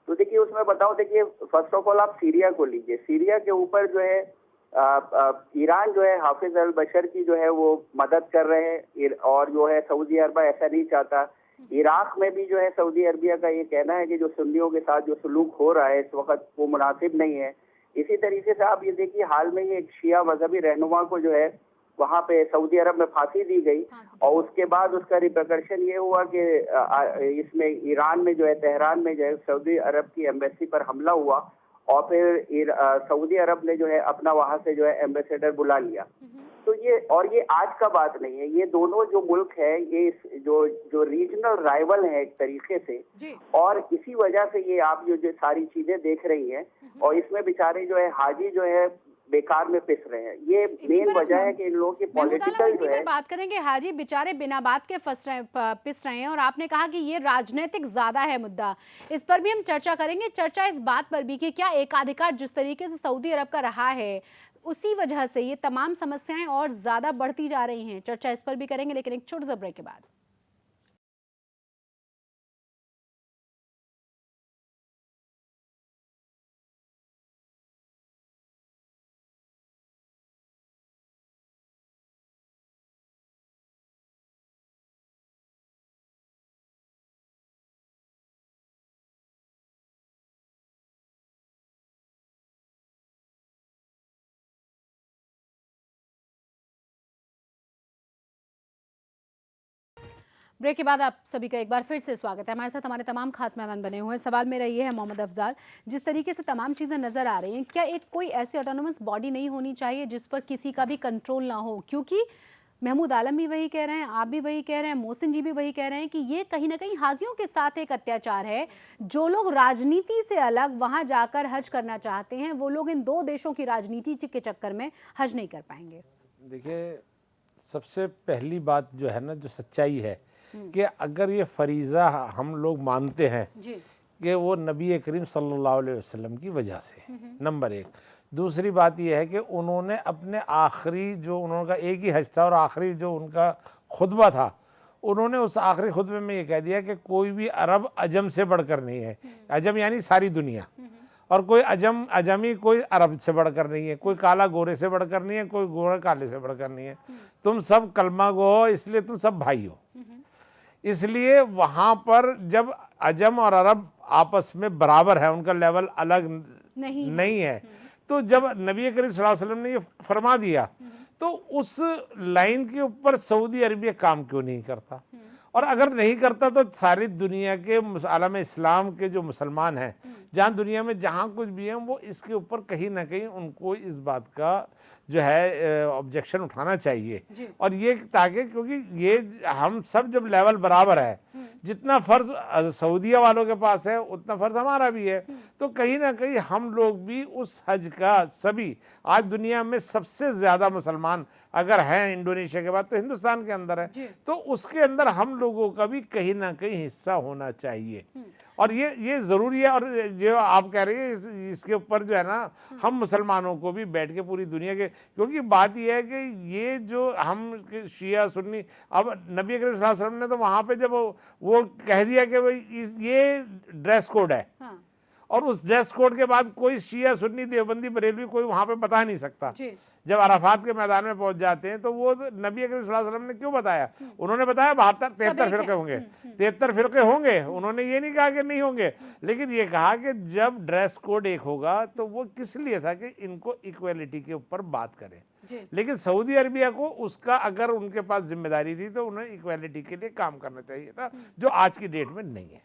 तो देखिए, उसमें बताओ, देखिए फर्स्ट ऑफ ऑल आप सीरिया को लीजिए। सीरिया के ऊपर जो है ईरान जो है हाफिज अल बशर की जो है वो मदद कर रहे हैं और जो है सऊदी अरब ऐसा नहीं चाहता। इराक में भी जो है सऊदी अरबिया का ये कहना है कि जो सुन्नियों के साथ जो सलूक हो रहा है इस वक्त वो मुनासिब नहीं है। इसी तरीके से आप ये देखिए, हाल में ही एक शिया मजहबी रहनुमा को जो है वहाँ पे सऊदी अरब में फांसी दी गई और उसके बाद उसका रिपरकशन ये हुआ कि इसमें ईरान में जो है तेहरान में जो है सऊदी अरब की एम्बेसी पर हमला हुआ और फिर सऊदी अरब ने जो है अपना वहां से जो है एम्बेसडर बुला लिया। तो ये आज का बात नहीं है, ये दोनों जो मुल्क है ये जो रीजनल राइवल है एक तरीके से, और इसी वजह से ये आप जो सारी चीजें देख रही हैं और इसमें बेचारे जो है हाजी जो है बेकार में पिस रहे हैं। ये मेन वजह है कि इन लोगों की पॉलिटिकल इसी पर बात करेंगे। हाजी बेचारे बिना बात के पिस रहे हैं, और आपने कहा कि ये राजनीतिक ज्यादा है मुद्दा, इस पर भी हम चर्चा करेंगे। चर्चा इस बात पर भी कि क्या एकाधिकार जिस तरीके से सऊदी अरब का रहा है, उसी वजह से ये तमाम समस्याएं और ज्यादा बढ़ती जा रही हैं। चर्चा इस पर भी करेंगे, लेकिन एक छोटे से ब्रेक के बाद। ब्रेक के बाद आप सभी का एक बार फिर से स्वागत है। हमारे साथ हमारे तमाम खास मेहमान बने हुए हैं। सवाल मेरा ये है मोहम्मद अफजाल, जिस तरीके से तमाम चीज़ें नज़र आ रही हैं, क्या एक कोई ऐसी ऑटोनोमस बॉडी नहीं होनी चाहिए जिस पर किसी का भी कंट्रोल ना हो? क्योंकि महमूद आलम भी वही कह रहे हैं, आप भी वही कह रहे हैं, मोहसिन जी भी वही कह रहे हैं कि ये कहीं ना कहीं हाजियों के साथ एक अत्याचार है। जो लोग राजनीति से अलग वहाँ जाकर हज करना चाहते हैं, वो लोग इन दो देशों की राजनीति के चक्कर में हज नहीं कर पाएंगे। देखिए, सबसे पहली बात जो है ना, जो सच्चाई है कि अगर ये फरीज़ा हम लोग मानते हैं कि वो नबी करीम सल्लल्लाहु अलैहि वसल्लम की वजह से, नंबर एक। दूसरी बात ये है कि उन्होंने अपने आखिरी जो उन्होंने एक ही हज था और आखिरी जो उनका खुतबा था, उन्होंने उस आखिरी खुतबे में ये कह दिया कि कोई भी अरब अजम से बढ़कर नहीं है। अजम यानी सारी दुनिया, और कोई अजमी कोई अरब से बढ़कर नहीं है, कोई काला गोरे से बढ़कर नहीं है, कोई गोरा काले से बढ़कर नहीं है। तुम सब कलमा गो हो, इसलिए तुम सब भाई हो। इसलिए वहाँ पर जब अजम और अरब आपस में बराबर है, उनका लेवल अलग नहीं है, तो जब नबी करीम सल्लल्लाहु अलैहि वसल्लम ने ये फरमा दिया, तो उस लाइन के ऊपर सऊदी अरबिया काम क्यों नहीं करता? और अगर नहीं करता तो सारी दुनिया के आलम इस्लाम के जो मुसलमान हैं, जहाँ दुनिया में जहाँ कुछ भी हैं, वो इसके ऊपर कहीं ना कहीं उनको इस बात का जो है ऑब्जेक्शन उठाना चाहिए। और ये ताकि, क्योंकि ये हम सब जब लेवल बराबर है, जितना फ़र्ज सऊदिया वालों के पास है उतना फ़र्ज हमारा भी है, तो कहीं ना कहीं हम लोग भी उस हज का, सभी आज दुनिया में सबसे ज़्यादा मुसलमान अगर हैं इंडोनेशिया के बाद तो हिंदुस्तान के अंदर है, तो उसके अंदर हम लोगों का भी कहीं ना कहीं हिस्सा होना चाहिए। और ये ज़रूरी है। और जो आप कह रहे हैं इसके ऊपर जो है ना, हम मुसलमानों को भी बैठ के पूरी दुनिया के, क्योंकि बात यह है कि ये जो हम शिया सुन्नी, अब नबी करीम सल्लल्लाहु अलैहि वसल्लम ने तो वहाँ पे जब वो कह दिया कि भाई ये ड्रेस कोड है, और उस ड्रेस कोड के बाद कोई शिया सुन्नी देवबंदी बरेलवी कोई वहाँ पे बता नहीं सकता। जब अराफात के मैदान में पहुंच जाते हैं तो वो नबी करीम सल्लल्लाहु अलैहि वसल्लम ने क्यों बताया? उन्होंने बताया 73 फिरके होंगे, 73 फिरके होंगे। उन्होंने ये नहीं कहा कि नहीं होंगे, लेकिन ये कहा कि जब ड्रेस कोड एक होगा तो वो किस लिए था कि इनको इक्वलिटी के ऊपर बात करें। लेकिन सऊदी अरबिया को उसका अगर उनके पास जिम्मेदारी थी तो उन्हें इक्वलिटी के लिए काम करना चाहिए था, जो आज की डेट में नहीं है।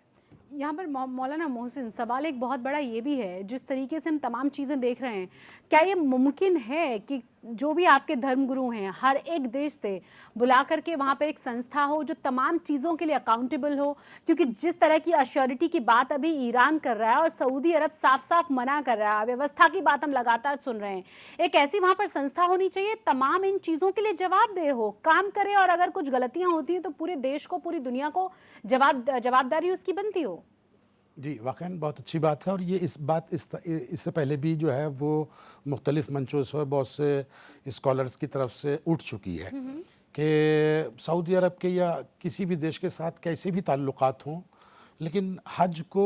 यहाँ पर मौलाना मोहसिन, सवाल एक बहुत बड़ा ये भी है, जिस तरीके से हम तमाम चीज़ें देख रहे हैं, क्या ये मुमकिन है कि जो भी आपके धर्मगुरु हैं हर एक देश से बुला करके वहाँ पर एक संस्था हो जो तमाम चीज़ों के लिए अकाउंटेबल हो? क्योंकि जिस तरह की अश्योरिटी की बात अभी ईरान कर रहा है और सऊदी अरब साफ साफ मना कर रहा है, व्यवस्था की बात हम लगातार सुन रहे हैं, एक ऐसी वहाँ पर संस्था होनी चाहिए तमाम इन चीज़ों के लिए जवाबदेह हो, काम करे, और अगर कुछ गलतियाँ होती हैं तो पूरे देश को, पूरी दुनिया को जवाबदारी उसकी बनती हो। जी, वाकई बहुत अच्छी बात है। और ये इससे पहले भी जो है वो मुख्तलिफ मंचों से बहुत से स्कॉलर्स की तरफ से उठ चुकी है कि सऊदी अरब के या किसी भी देश के साथ कैसे भी ताल्लुकात हों, लेकिन हज को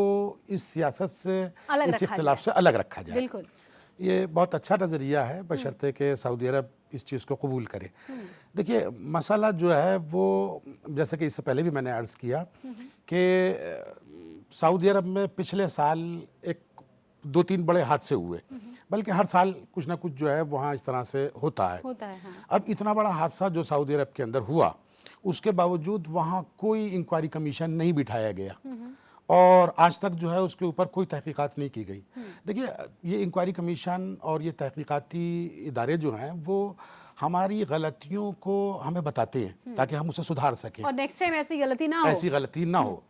इस सियासत से, इस इख्तिलाफ से अलग रखा जाए। बिल्कुल, ये बहुत अच्छा नज़रिया है, बशर्ते कि सऊदी अरब इस चीज़ को कबूल करे। देखिए, मसला जो है वो, जैसे कि इससे पहले भी मैंने अर्ज़ किया कि सऊदी अरब में पिछले साल 2-3 बड़े हादसे हुए, बल्कि हर साल कुछ ना कुछ जो है वहाँ इस तरह से होता है। हाँ। अब इतना बड़ा हादसा जो सऊदी अरब के अंदर हुआ, उसके बावजूद वहाँ कोई इंक्वायरी कमीशन नहीं बिठाया गया और आज तक जो है उसके ऊपर कोई तहकीकात नहीं की गई। देखिए, ये इंक्वायरी कमीशन और ये तहकीकाती इदारे जो हैं वो हमारी गलतियों को हमें बताते हैं ताकि हम उसे सुधार सकें और नेक्स्ट टाइम ऐसी गलती ना हो।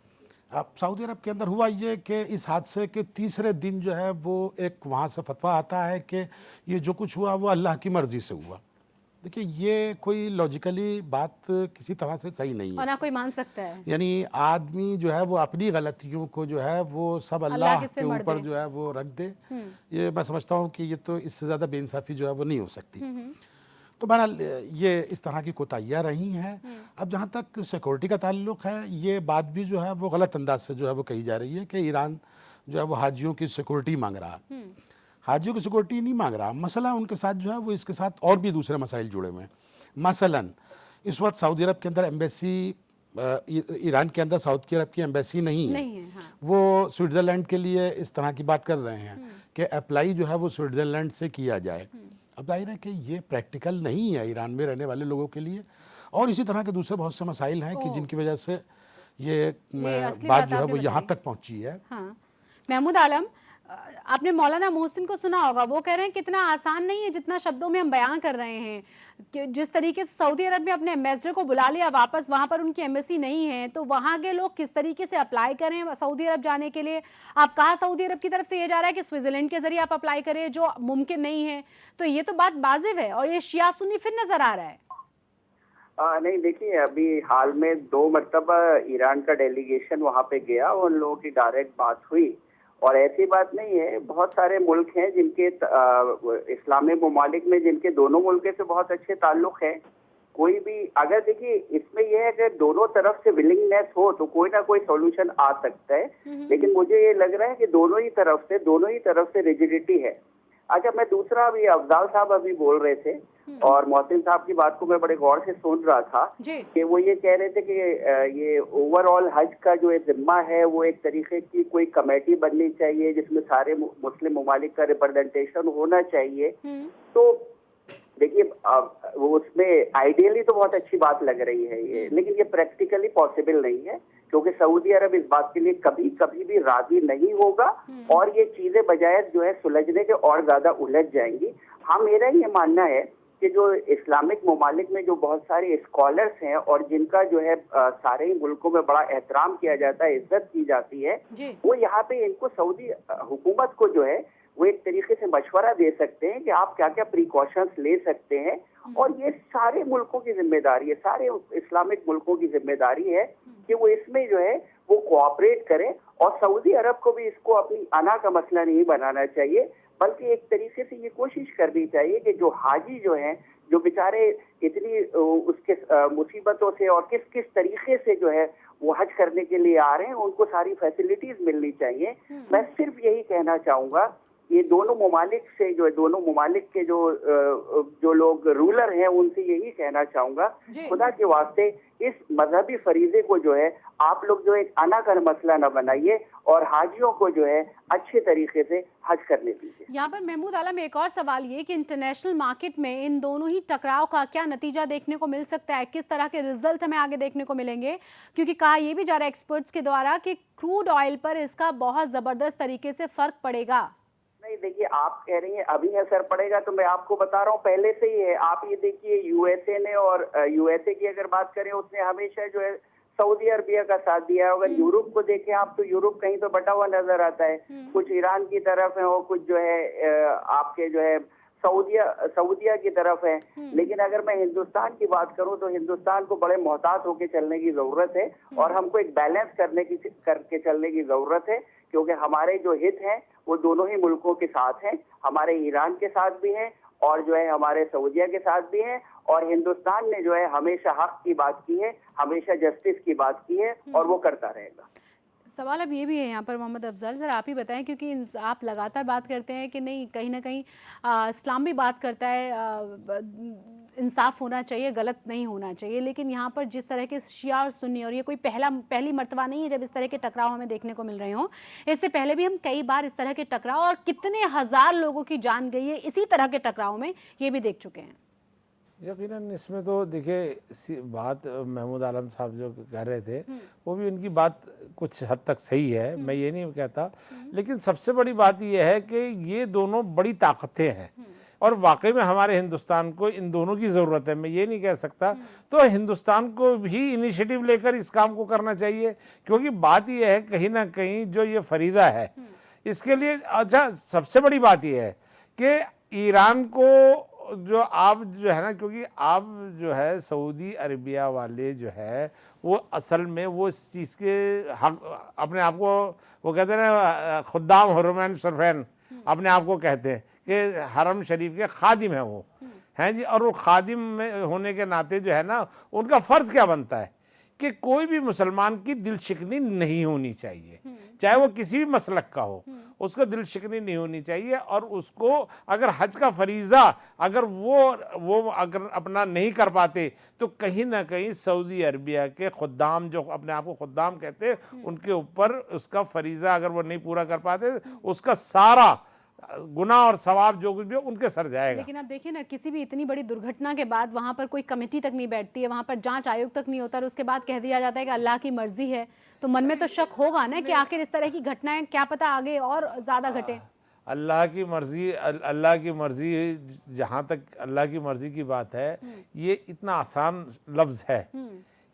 अब सऊदी अरब के अंदर हुआ ये कि इस हादसे के तीसरे दिन जो है वो एक वहाँ से फतवा आता है कि ये जो कुछ हुआ वो अल्लाह की मर्जी से हुआ। देखिए ये कोई लॉजिकली बात किसी तरह से सही नहीं है और ना कोई मान सकता है। यानी आदमी जो है वो अपनी गलतियों को जो है वो सब अल्लाह के के ऊपर जो है वो रख दे, ये मैं समझता हूँ कि ये तो इससे ज़्यादा बेइंसाफ़ी जो है वो नहीं हो सकती। तो बहरहाल ये इस तरह की कोताहियाँ रही हैं। अब जहाँ तक सिक्योरिटी का ताल्लुक है, ये बात भी जो है वो गलत अंदाज से जो है वो कही जा रही है कि ईरान जो है वो हाजियों की सिक्योरिटी मांग रहा है। हाजियों की सिक्योरिटी नहीं मांग रहा, मसला उनके साथ जो है वो इसके साथ और भी दूसरे मसाइल जुड़े हुए हैं। मसलन इस वक्त सऊदी अरब के अंदर एम्बेसी, ईरान के अंदर सऊदी अरब की एम्बेसी नहीं है, हाँ। वो स्विट्ज़रलैंड के लिए इस तरह की बात कर रहे हैं कि अप्लाई जो है वो स्विट्ज़रलैंड से किया जाए। अब जाहिर है कि ये प्रैक्टिकल नहीं है ईरान में रहने वाले लोगों के लिए, और इसी तरह के दूसरे बहुत से मसाइल हैं कि जिनकी वजह से ये बात जो है वो यहाँ तक पहुँची है। हाँ। महमूद आलम, आपने मौलाना मोहसिन को सुना होगा, वो कह रहे हैं कितना आसान नहीं है जितना शब्दों में हम बयां कर रहे हैं, कि जिस तरीके से सऊदी अरब ने अपने एम्बेसडर को बुला लिया वापस, वहां पर उनकी एम्बेसी नहीं है, तो वहां के लोग किस तरीके से अप्लाई करें सऊदी अरब जाने के लिए। आप कहा सऊदी अरब की तरफ से ये जा रहा है कि स्विट्जरलैंड के जरिए आप अप्लाई करें, जो मुमकिन नहीं है, तो ये तो बात वाजिब है, और ये शिया सुन्नी फिर नजर आ रहा है। नहीं देखिए, अभी हाल में 2 मरतबा ईरान का डेलीगेशन वहाँ पे गया, उन लोगों की डायरेक्ट बात हुई, और ऐसी बात नहीं है, बहुत सारे मुल्क हैं जिनके इस्लामी ममालिक में जिनके दोनों मुल्क से बहुत अच्छे ताल्लुक हैं। कोई भी अगर देखिए इसमें यह है कि दोनों तरफ से विलिंगनेस हो तो कोई ना कोई सॉल्यूशन आ सकता है, लेकिन मुझे ये लग रहा है कि दोनों ही तरफ से रिजिडिटी है। अच्छा, मैं दूसरा, अभी अफजाल साहब अभी बोल रहे थे और मोहसिन साहब की बात को मैं बड़े गौर से सुन रहा था कि वो ये कह रहे थे कि ये ओवरऑल हज का जो एक जिम्मा है वो एक तरीके की कोई कमेटी बननी चाहिए जिसमें सारे मुस्लिम ममालिक का रिप्रेजेंटेशन होना चाहिए। तो देखिए, वो उसमें आइडियली तो बहुत अच्छी बात लग रही है ये, लेकिन ये प्रैक्टिकली पॉसिबल नहीं है, क्योंकि सऊदी अरब इस बात के लिए कभी भी राजी नहीं होगा, और ये चीजें बजाय जो है सुलझने के और ज्यादा उलझ जाएंगी। हाँ, मेरा ये मानना है कि जो इस्लामिक ममालिक में जो बहुत सारे स्कॉलर्स हैं और जिनका जो है सारे ही मुल्कों में बड़ा एहतराम किया जाता है, इज्जत की जाती है, वो यहाँ पे इनको सऊदी हुकूमत को जो है वो एक तरीके से मशवरा दे सकते हैं कि आप क्या क्या प्रिकॉशंस ले सकते हैं, और ये सारे मुल्कों की जिम्मेदारी है, सारे इस्लामिक मुल्कों की जिम्मेदारी है कि वो इसमें जो है वो कोऑपरेट करें, और सऊदी अरब को भी इसको अपनी अना का मसला नहीं बनाना चाहिए, बल्कि एक तरीके से ये कोशिश करनी चाहिए कि जो हाजी जो हैं, जो बेचारे इतनी उसके मुसीबतों से और किस किस तरीके से जो है वो हज करने के लिए आ रहे हैं, उनको सारी फैसिलिटीज मिलनी चाहिए। मैं सिर्फ यही कहना चाहूंगा, ये दोनों ममालिक से जो दोनों ममालिक के जो लोग रूलर हैं उनसे यही कहना चाहूंगा, खुदा के वास्ते इस मजहबी फरीजे को जो है आप लोग जो एक अना का मसला न बनाइए, और हाजियों को जो है अच्छे तरीके से हज करने दीजिए। यहाँ पर महमूद आलम, एक और सवाल ये कि इंटरनेशनल मार्केट में इन दोनों ही टकराव का क्या नतीजा देखने को मिल सकता है, किस तरह के रिजल्ट हमें आगे देखने को मिलेंगे, क्योंकि कहा यह भी जा रहा है एक्सपर्ट्स के द्वारा कि क्रूड ऑयल पर इसका बहुत जबरदस्त तरीके से फर्क पड़ेगा। नहीं देखिए, आप कह रही हैं अभी असर पड़ेगा, तो मैं आपको बता रहा हूँ पहले से ही है। आप ये देखिए, यूएसए ने, और यूएसए की अगर बात करें, उसने हमेशा जो है सऊदी अरबिया का साथ दिया है। अगर यूरोप को देखें आप, तो यूरोप कहीं तो बटा हुआ नजर आता है, कुछ ईरान की तरफ है और कुछ जो है आपके जो है सऊदिया की तरफ है। लेकिन अगर मैं हिंदुस्तान की बात करूं तो हिंदुस्तान को बड़े मोहतात होकर चलने की जरूरत है, और हमको एक बैलेंस करके चलने की जरूरत है, क्योंकि हमारे जो हित हैं वो दोनों ही मुल्कों के साथ हैं, हमारे ईरान के साथ भी हैं और जो है हमारे सऊदिया के साथ भी हैं, और हिंदुस्तान ने जो है हमेशा हक की बात की है, हमेशा जस्टिस की बात की है, और वो करता रहेगा। सवाल अब ये भी है यहाँ पर मोहम्मद अफजल सर, आप ही बताएं, क्योंकि आप लगातार बात करते हैं कि नहीं, कहीं ना कहीं इस्लाम भी बात करता है इंसाफ होना चाहिए, गलत नहीं होना चाहिए, लेकिन यहाँ पर जिस तरह के शिया और सुन्नी, और ये कोई पहली मर्तबा नहीं है जब इस तरह के टकराव हमें देखने को मिल रहे हों, इससे पहले भी हम कई बार इस तरह के टकराव, और कितने हजार लोगों की जान गई है इसी तरह के टकराव में, ये भी देख चुके हैं। यकीनन इसमें तो देखिए, बात महमूद आलम साहब जो कह रहे थे वो भी उनकी बात कुछ हद तक सही है, मैं ये नहीं कहता, लेकिन सबसे बड़ी बात यह है कि ये दोनों बड़ी ताकतें हैं। और वाकई में हमारे हिंदुस्तान को इन दोनों की ज़रूरत है, मैं ये नहीं कह सकता। तो हिंदुस्तान को भी इनिशिएटिव लेकर इस काम को करना चाहिए, क्योंकि बात यह है कहीं ना कहीं जो ये फरीदा है इसके लिए, अच्छा सबसे बड़ी बात यह है कि ईरान को जो आप जो है ना, क्योंकि आप जो है सऊदी अरबिया वाले जो है वो असल में वो इस चीज़ के हक अपने आप को, वो कहते हैं ना खुद्दाम हुरमैन सरफैन, अपने आप को कहते हैं कि हरम शरीफ के खादिम हैं वो, हैं जी। और वो खादिम में होने के नाते जो है ना उनका फ़र्ज़ क्या बनता है कि कोई भी मुसलमान की दिल शिकनी नहीं होनी चाहिए, चाहे वो किसी भी मसलक का हो, उसको दिल शिकनी नहीं होनी चाहिए। और उसको अगर हज का फरीज़ा अगर वो अगर अपना नहीं कर पाते तो कहीं ना कहीं सऊदी अरबिया के खुद्दाम, जो अपने आप को खुद्दाम कहते हैं, उनके ऊपर उसका फरीज़ा अगर वो नहीं पूरा कर पाते उसका सारा गुनाह और सवाब जो कुछ भी हो उनके सर जाएगा। लेकिन आप देखिए ना, किसी भी इतनी बड़ी दुर्घटना के बाद वहां पर कोई कमेटी तक नहीं बैठती है, वहां पर जांच आयोग तक नहीं होता और उसके बाद कह दिया जाता है कि अल्लाह की मर्जी है, तो मन में तो शक होगा ना कि आखिर इस तरह की घटनाएं क्या पता आगे और ज्यादा घटे। अल्लाह की मर्जी, अल्लाह की मर्जी, जहाँ तक अल्लाह की मर्जी की बात है, ये इतना आसान लफ्ज़ है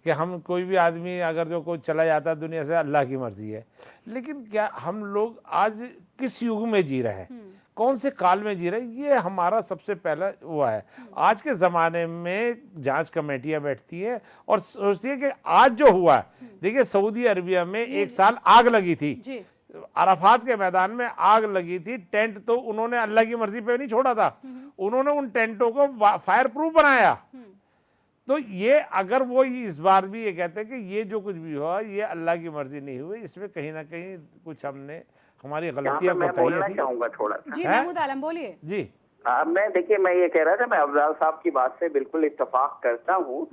कि हम कोई भी आदमी अगर जो कोई चला जाता है दुनिया से, अल्लाह की मर्जी है। लेकिन क्या हम लोग आज किस युग में जी रहे हैं, कौन से काल में जी रहे हैं, ये हमारा सबसे पहला वो है। आज के ज़माने में जांच कमेटियां बैठती हैं और सोचती है कि आज जो हुआ है, देखिए सऊदी अरबिया में एक साल आग लगी थी, अराफात के मैदान में आग लगी थी, टेंट तो उन्होंने अल्लाह की मर्जी पे नहीं छोड़ा था, उन्होंने उन टेंटों को फायर प्रूफ बनाया। तो ये अगर वो इस बार भी ये कहते हैं कि ये जो कुछ भी हुआ ये अल्लाह की मर्जी नहीं हुई, इसमें कहीं ना कहीं कुछ हमने हमारी गलतियां बताई थी। चाहूंगा थोड़ा जी महमूद आलम बोलिए। जी मैं देखिए, मैं ये कह रहा था, मैं अफजाल साहब की बात से बिल्कुल इत्तेफाक करता हूँ।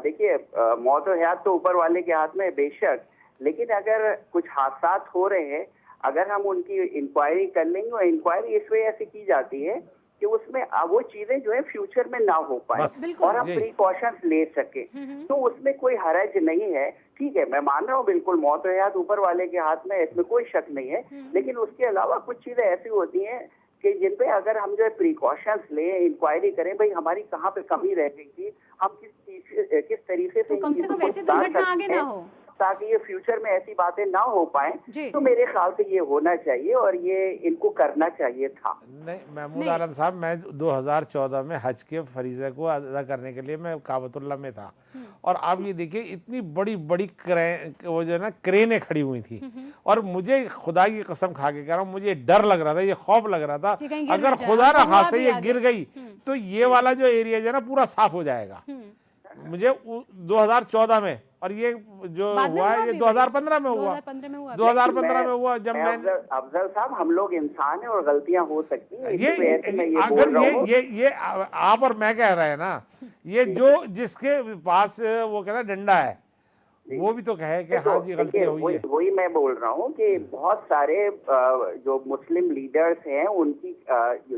देखिए, मौत और हयात तो ऊपर वाले के हाथ में बेशक, लेकिन अगर कुछ हादसा हो रहे हैं, अगर हम उनकी इंक्वायरी कर लेंगे, और इंक्वायरी इस वजह से की जाती है कि उसमें वो चीजें जो है फ्यूचर में ना हो पाए और हम प्रिकॉशंस ले सके, तो उसमें कोई हरज नहीं है। ठीक है, मैं मान रहा हूँ बिल्कुल मौत और हयात ऊपर वाले के हाथ में, इसमें कोई शक नहीं है। लेकिन उसके अलावा कुछ चीजें ऐसी होती हैं कि जिन पे अगर हम जो है प्रिकॉशंस लें, इंक्वायरी करें, भाई हमारी कहाँ पे कमी रह गई थी, हम किस तरीके से कम वैसे दुर्घटना आगे ना हो, ताकि ये फ्यूचर में ऐसी बातें ना हो पाए। तो मेरे ख्याल से ये होना चाहिए और ये इनको करना चाहिए था। नहीं महमूद आलम साहब, मैं 2014 में हज के फरीज़े को अदा करने के लिए मैं काबतुल्ला में था, और आप ये देखिए इतनी बड़ी बड़ी वो जो है ना क्रेनें खड़ी हुई थी, और मुझे खुदा की कसम खा के कह रहा हूँ, मुझे डर लग रहा था, ये खौफ लग रहा था अगर खुदा ना खास्ते ये गिर गई तो ये वाला जो एरिया जो है ना पूरा साफ हो जाएगा। मुझे 2014 में, और ये जो हुआ है ये 2015 में हुआ, 2015 में हुआ जब मैं अफजल साहब, हम लोग इंसान हैं और गलतियां हो सकती हैं। ये आप और मैं कह रहे हैं ना, ये जो जिसके पास वो कहता है डंडा है वो भी तो कहे कि हाँ जी गलतियां हुई है। वही मैं बोल रहा हूँ कि बहुत सारे जो मुस्लिम लीडर्स हैं उनकी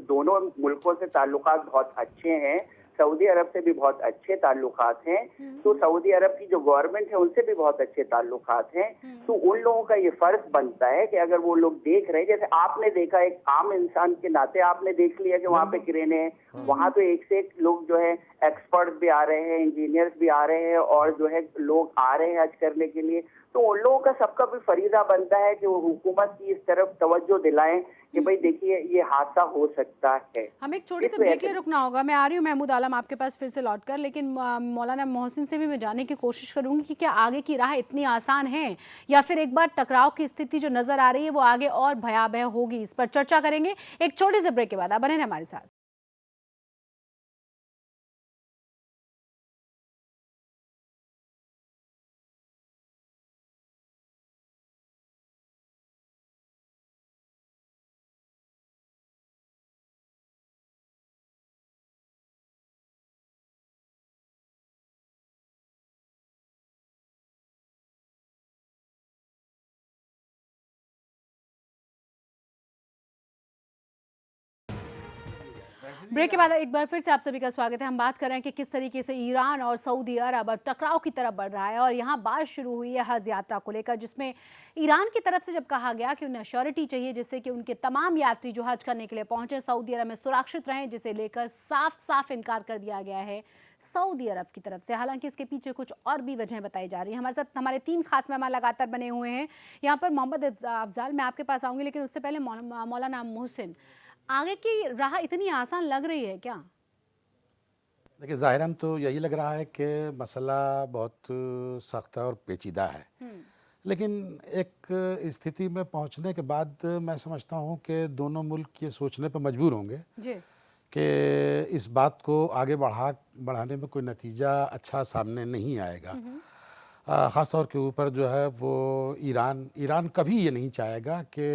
दोनों मुल्कों से ताल्लुकात बहुत अच्छे हैं, सऊदी अरब से भी बहुत अच्छे ताल्लुकात हैं, तो सऊदी अरब की जो गवर्नमेंट है उनसे भी बहुत अच्छे ताल्लुकात हैं। तो उन लोगों का ये फर्ज बनता है कि अगर वो लोग देख रहे हैं, जैसे आपने देखा, एक आम इंसान के नाते आपने देख लिया कि वहाँ पे क्रेन है, वहाँ तो एक से एक लोग जो है एक्सपर्ट भी आ रहे हैं, इंजीनियर्स भी आ रहे हैं, और जो है लोग आ रहे हैं हज करने के लिए। तो उन लोगों का सबका भी फरीजा बनता है कि वो हुकूमत की इस तरफ तवज्जो दिलाएं कि भाई देखिए ये हादसा हो सकता है। हम एक छोटे से ब्रेक ले रुकना होगा। मैं आ रही हूँ महमूद आलम आपके पास फिर से लौटकर, लेकिन मौलाना मोहसिन से भी मैं जानने की कोशिश करूंगी कि क्या आगे की राह इतनी आसान है या फिर एक बार टकराव की स्थिति जो नजर आ रही है वो आगे और भयावह होगी। इस पर चर्चा करेंगे एक छोटे से ब्रेक के बाद। आप बने रहें हमारे साथ। ब्रेक के बाद एक बार फिर से आप सभी का स्वागत है। हम बात कर रहे हैं कि किस तरीके से ईरान और सऊदी अरब टकराव की तरफ बढ़ रहा है और यहाँ बात शुरू हुई है हज यात्रा को लेकर, जिसमें ईरान की तरफ से जब कहा गया कि उन्हें श्योरिटी चाहिए जिससे कि उनके तमाम यात्री जो हज करने के लिए पहुंचे सऊदी अरब में सुरक्षित रहें, जिसे लेकर साफ साफ इनकार कर दिया गया है सऊदी अरब की तरफ से। हालांकि इसके पीछे कुछ और भी वजहें बताई जा रही हैं। हमारे साथ हमारे 3 खास मेहमान लगातार बने हुए हैं। यहाँ पर मोहम्मद अफजाल, मैं आपके पास आऊँगी, लेकिन उससे पहले मौलाना मोहसिन, आगे की राह इतनी आसान लग रही है क्या? देखिए, ज़ाहिरन तो यही लग रहा है कि मसला बहुत सख्त है और पेचीदा है, लेकिन एक स्थिति में पहुंचने के बाद मैं समझता हूं कि दोनों मुल्क ये सोचने पर मजबूर होंगे कि इस बात को आगे बढ़ाने में कोई नतीजा अच्छा सामने नहीं आएगा। ख़ास तौर के ऊपर जो है वो ईरान कभी ये नहीं चाहेगा कि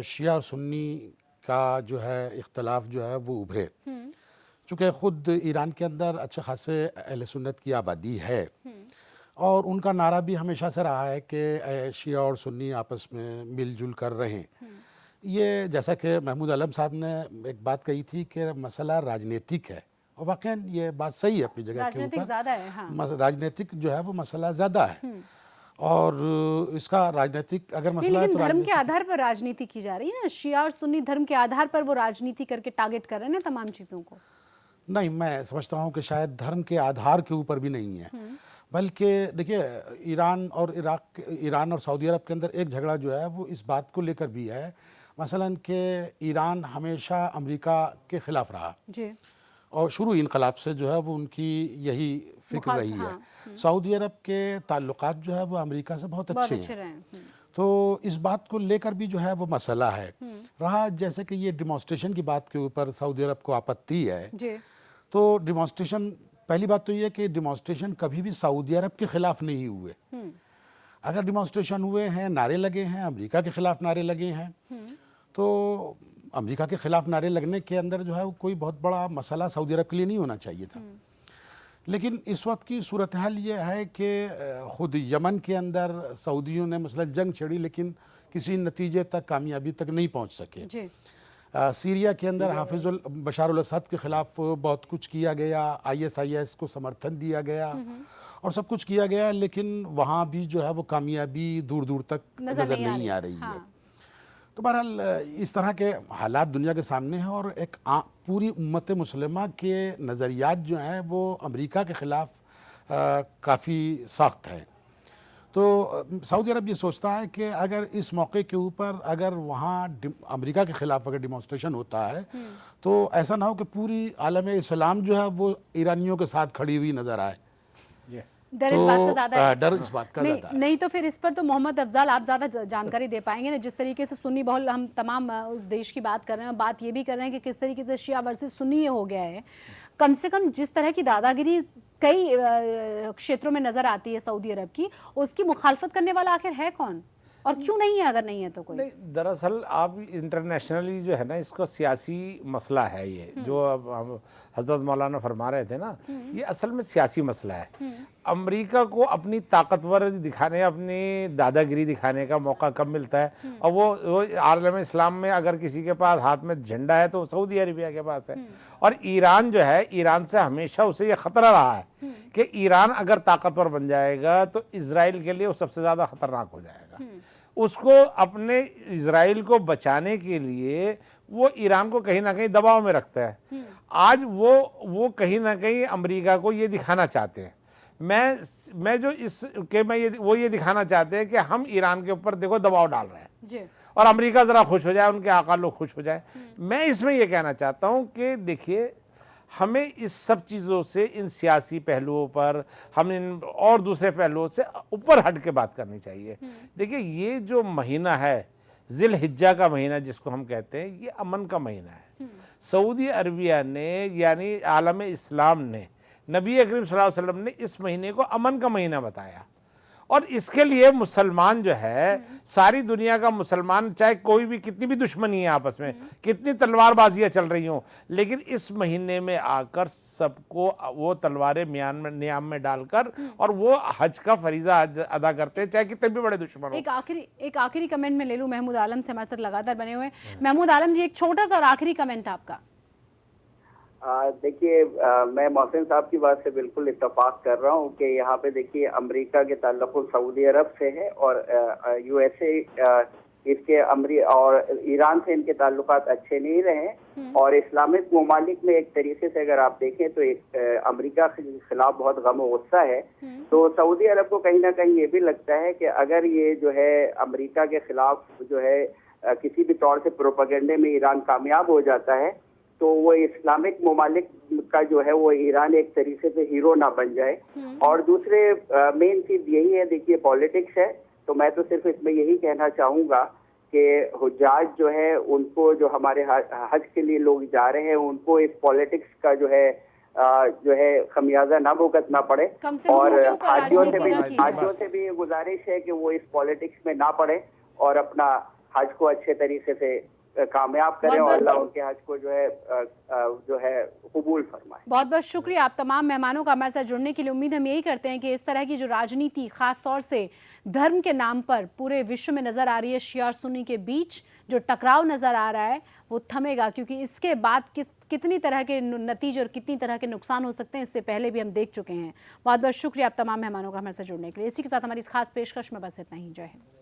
शिया और सुन्नी का जो है इख्तलाफ जो है वो उभरे, चूँकि ख़ुद ईरान के अंदर अच्छे खासे अहले सुन्नत की आबादी है और उनका नारा भी हमेशा से रहा है कि शिया और सुन्नी आपस में मिलजुल कर रहें। ये जैसा कि महमूद आलम साहब ने एक बात कही थी कि मसला राजनीतिक है, और वाकई ये बात सही है अपनी जगह के ऊपर। ज़्यादा है, हाँ। राजनीतिक जो है वो मसला ज़्यादा है और इसका राजनीतिक अगर मसला है तो धर्म के आधार पर राजनीति की जा रही है ना, शिया और सुन्नी धर्म के आधार पर वो राजनीति करके टारगेट कर रहे हैं ना तमाम चीज़ों को। नहीं, मैं समझता हूँ कि शायद धर्म के आधार के ऊपर भी नहीं है, बल्कि देखिए ईरान और सऊदी अरब के अंदर एक झगड़ा जो है वो इस बात को लेकर भी है, मसलन कि ईरान हमेशा अमेरिका के ख़िलाफ़ रहा जी, और शुरू इनकलाब से जो है वो उनकी यही फिक्र रही है। सऊदी अरब के ताल्लुकात जो है वो अमेरिका से बहुत अच्छे हैं, तो इस बात को लेकर भी जो है वो मसला है रहा। जैसे कि ये डिमॉन्स्ट्रेशन की बात के ऊपर सऊदी अरब को आपत्ति है जी। तो डिमॉन्स्ट्रेशन, पहली बात तो ये कि डिमॉन्स्ट्रेशन कभी भी सऊदी अरब के ख़िलाफ़ नहीं हुए। अगर डिमॉन्स्ट्रेशन हुए हैं, नारे लगे हैं, अमेरिका के ख़िलाफ़ नारे लगे हैं, तो अमेरिका के ख़िलाफ़ नारे लगने के अंदर जो है वो कोई बहुत बड़ा मसला सऊदी अरब के लिए नहीं होना चाहिए था। लेकिन इस वक्त की सूरत हाल ये है कि ख़ुद यमन के अंदर सऊदियों ने मसलन जंग छेड़ी, लेकिन किसी नतीजे तक, कामयाबी तक नहीं पहुँच सके। सीरिया के अंदर हाफिज़ुल बशार अल असद के ख़िलाफ़ बहुत कुछ किया गया, ISIS को समर्थन दिया गया और सब कुछ किया गया, लेकिन वहाँ भी जो है वो कामयाबी दूर दूर तक नज़र नहीं आ रही है। तो बहरहाल इस तरह के हालात दुनिया के सामने हैं और एक पूरी उम्मत मुस्लिमा के नज़रियात जो हैं वो अमेरिका के ख़िलाफ़ काफ़ी सख्त हैं। तो सऊदी अरब ये सोचता है कि अगर इस मौके के ऊपर अगर वहाँ अमेरिका के ख़िलाफ़ अगर डिमॉन्स्ट्रेशन होता है तो ऐसा ना हो कि पूरी आलम इस्लाम जो है वो ईरानियों के साथ खड़ी हुई नज़र आए। डर इस बात का ज़्यादा है। डर इस बात का ज़्यादा है। नहीं तो फिर इस पर तो मोहम्मद अफजाल आप ज़्यादा जानकारी दे पाएंगे ना, जिस तरीके से सुन्नी बहुल हम तमाम उस देश की बात कर रहे हैं, बात ये भी कर रहे हैं कि किस तरीके से शिया वर्सेस सुन्नी हो गया है। कम से कम जिस तरह की दादागिरी कई क्षेत्रों में नज़र आती है सऊदी अरब की, उसकी मुखालफत करने वाला आखिर है कौन और क्यों नहीं है? अगर नहीं है तो कोई नहीं, दरअसल आप इंटरनेशनली जो है ना, इसका सियासी मसला है ये, जो अब हजरत मौलाना फरमा रहे थे ना, ये असल में सियासी मसला है। अमेरिका को अपनी ताकतवर दिखाने, अपनी दादागिरी दिखाने का मौका कब मिलता है? और वो आलम इस्लाम में अगर किसी के पास हाथ में झंडा है तो सऊदी अरेबिया के पास है। और ईरान जो है, ईरान से हमेशा उसे ये खतरा रहा है कि ईरान अगर ताकतवर बन जाएगा तो इजराइल के लिए वो सबसे ज़्यादा खतरनाक हो जाएगा। उसको अपने इजराइल को बचाने के लिए वो ईरान को कहीं ना कहीं दबाव में रखता है। आज वो कहीं ना कहीं अमेरिका को ये दिखाना चाहते हैं, वो ये दिखाना चाहते हैं कि हम ईरान के ऊपर देखो दबाव डाल रहे हैं और अमेरिका ज़रा खुश हो जाए, उनके आका लोग खुश हो जाए। मैं इसमें ये कहना चाहता हूँ कि देखिए, हमें इस सब चीज़ों से, इन सियासी पहलुओं पर, हम इन और दूसरे पहलुओं से ऊपर हट के बात करनी चाहिए। देखिए, ये जो महीना है ज़िल हिज्जा का महीना जिसको हम कहते हैं, ये अमन का महीना है। सऊदी अरबिया ने, यानी आलम इस्लाम ने, नबी अकरम सल्लल्लाहु अलैहि वसल्लम ने इस महीने को अमन का महीना बताया। और इसके लिए मुसलमान जो है, सारी दुनिया का मुसलमान, चाहे कोई भी, कितनी भी दुश्मनी है आपस में, कितनी तलवारबाजियां चल रही हों, लेकिन इस महीने में आकर सबको वो तलवारें नियाम में डालकर और वो हज का फरीजा अदा करते हैं, चाहे कितने भी बड़े दुश्मन हो। एक आखिरी कमेंट में ले लूं महमूद आलम से, हमारे साथ लगातार बने हुए। महमूद आलम जी, एक छोटा सा और आखिरी कमेंट आपका। देखिए, मैं मोहसिन साहब की बात से बिल्कुल इत्तेफाक कर रहा हूँ कि यहाँ पे देखिए अमेरिका के ताल्लुक सऊदी अरब से है और यूएसए इसके और ईरान से इनके ताल्लुकात अच्छे नहीं रहे। और इस्लामिक ममालिक में एक तरीके से अगर आप देखें तो एक अमेरिका के खिलाफ बहुत गम और गुस्सा है। तो सऊदी अरब को कहीं ना कहीं ये भी लगता है कि अगर ये जो है अमेरिका के खिलाफ जो है किसी भी तौर से प्रोपेगेंडे में ईरान कामयाब हो जाता है तो वो इस्लामिक ममालिक का जो है वो ईरान एक तरीके से हीरो ना बन जाए। और दूसरे मेन चीज यही है, देखिए पॉलिटिक्स है, तो मैं तो सिर्फ इसमें यही कहना चाहूंगा कि हुज्जाज जो है उनको, जो हमारे हज के लिए लोग जा रहे हैं, उनको इस पॉलिटिक्स का जो है खमियाजा ना भुगतना पड़े। और हाजियों से भी ये गुजारिश है कि वो इस पॉलिटिक्स में ना पड़े और अपना हज को अच्छे तरीके से कामयाब करें और अल्लाह उनके हज को जो है कबूल फरमाए। बहुत बहुत शुक्रिया आप तमाम मेहमानों का हमारे साथ जुड़ने के लिए। उम्मीद हम यही करते हैं कि इस तरह की जो राजनीति खास तौर से धर्म के नाम पर पूरे विश्व में नजर आ रही है, शिया और सुन्नी के बीच जो टकराव नजर आ रहा है वो थमेगा, क्योंकि इसके बाद कितनी तरह के नतीजे और कितनी तरह के नुकसान हो सकते हैं इससे पहले भी हम देख चुके हैं। बहुत बहुत शुक्रिया आप तमाम मेहमानों का हमारे साथ जुड़ने के लिए। इसी के साथ हमारी इस खास पेशकश में बस इतना ही। जय हिंद।